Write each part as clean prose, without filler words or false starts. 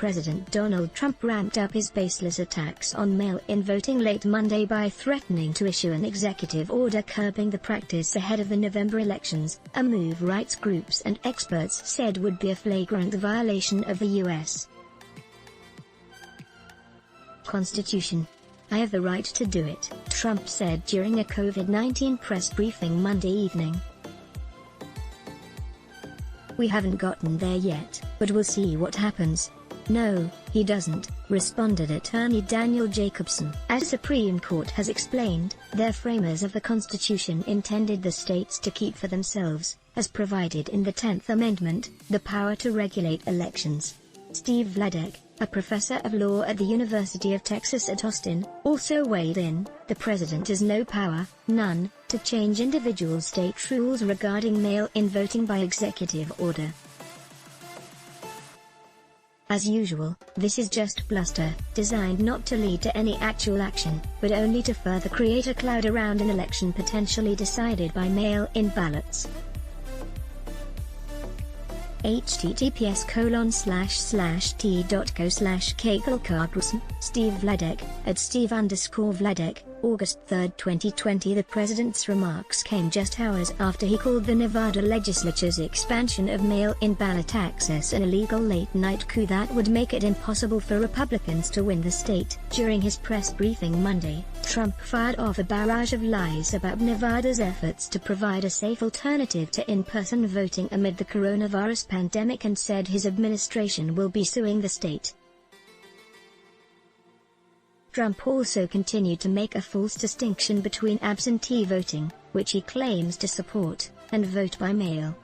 President Donald Trump ramped up his baseless attacks on mail-in voting late Monday by threatening to issue an executive order curbing the practice ahead of the November elections, a move rights groups and experts said would be a flagrant violation of the U.S. Constitution. "I have the right to do it," Trump said during a COVID-19 press briefing Monday evening. "We haven't gotten there yet, but we'll see what happens." "No, he doesn't," responded Attorney Daniel Jacobson. As Supreme Court has explained, the framers of the Constitution intended the states to keep for themselves, as provided in the 10th Amendment, the power to regulate elections. Steve Vladek, a professor of law at the University of Texas at Austin, also weighed in. "The president has no power, none, to change individual state rules regarding mail-in voting by executive order. As usual, this is just bluster, designed not to lead to any actual action, but only to further create a cloud around an election potentially decided by mail-in ballots." https://t.go/KGLCargrussen, Steve Vladek, at Steve_Vladek, August 3, 2020. The president's remarks came just hours after he called the Nevada legislature's expansion of mail-in ballot access an illegal late-night coup that would make it impossible for Republicans to win the state. During his press briefing Monday, Trump fired off a barrage of lies about Nevada's efforts to provide a safe alternative to in-person voting amid the coronavirus pandemic and said his administration will be suing the state. Trump also continued to make a false distinction between absentee voting, which he claims to support, and vote by mail.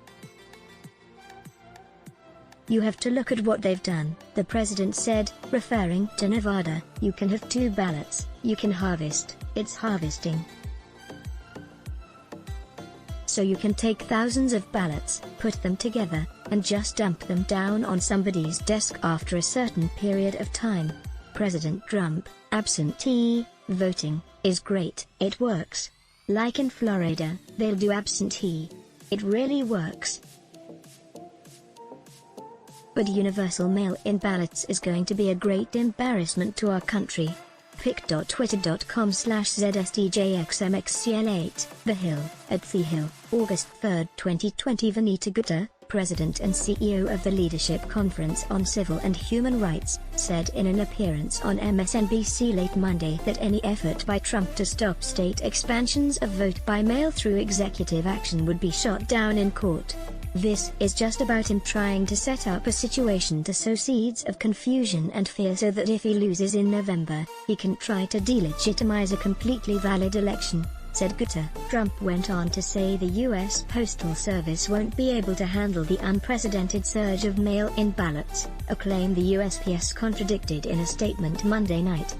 "You have to look at what they've done," the president said, referring to Nevada. "You can have two ballots, you can harvest, it's harvesting. So you can take thousands of ballots, put them together, and just dump them down on somebody's desk after a certain period of time." President Trump: "Absentee voting is great. It works. Like in Florida, they'll do absentee. It really works. But universal mail-in ballots is going to be a great embarrassment to our country." pic.twitter.com/ZSTJXMXCL8, The Hill, at The Hill, August 3, 2020. Vanita Gupta, President and CEO of the Leadership Conference on Civil and Human Rights, said in an appearance on MSNBC late Monday that any effort by Trump to stop state expansions of vote by mail through executive action would be shot down in court. "This is just about him trying to set up a situation to sow seeds of confusion and fear so that if he loses in November, he can try to delegitimize a completely valid election," said Gupta. Trump went on to say the U.S. Postal Service won't be able to handle the unprecedented surge of mail-in ballots, a claim the USPS contradicted in a statement Monday night.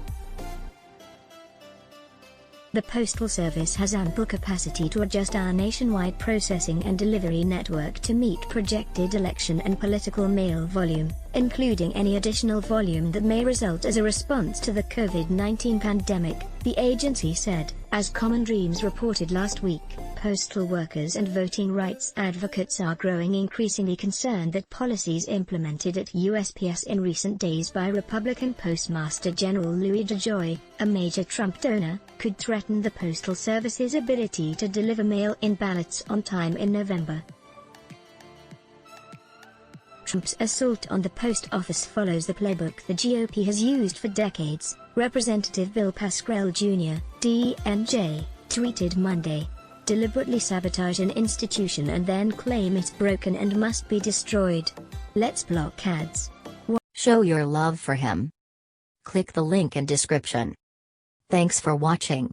"The Postal Service has ample capacity to adjust our nationwide processing and delivery network to meet projected election and political mail volume, including any additional volume that may result as a response to the COVID-19 pandemic," the agency said. As Common Dreams reported last week, postal workers and voting rights advocates are growing increasingly concerned that policies implemented at USPS in recent days by Republican Postmaster General Louis DeJoy, a major Trump donor, could threaten the Postal Service's ability to deliver mail-in ballots on time in November. Trump's assault on the post office follows the playbook the GOP has used for decades. Representative Bill Pascrell Jr., DNJ, tweeted Monday, "Deliberately sabotage an institution and then claim it's broken and must be destroyed. Let's block ads." Show your love for him. Click the link in description. Thanks for watching.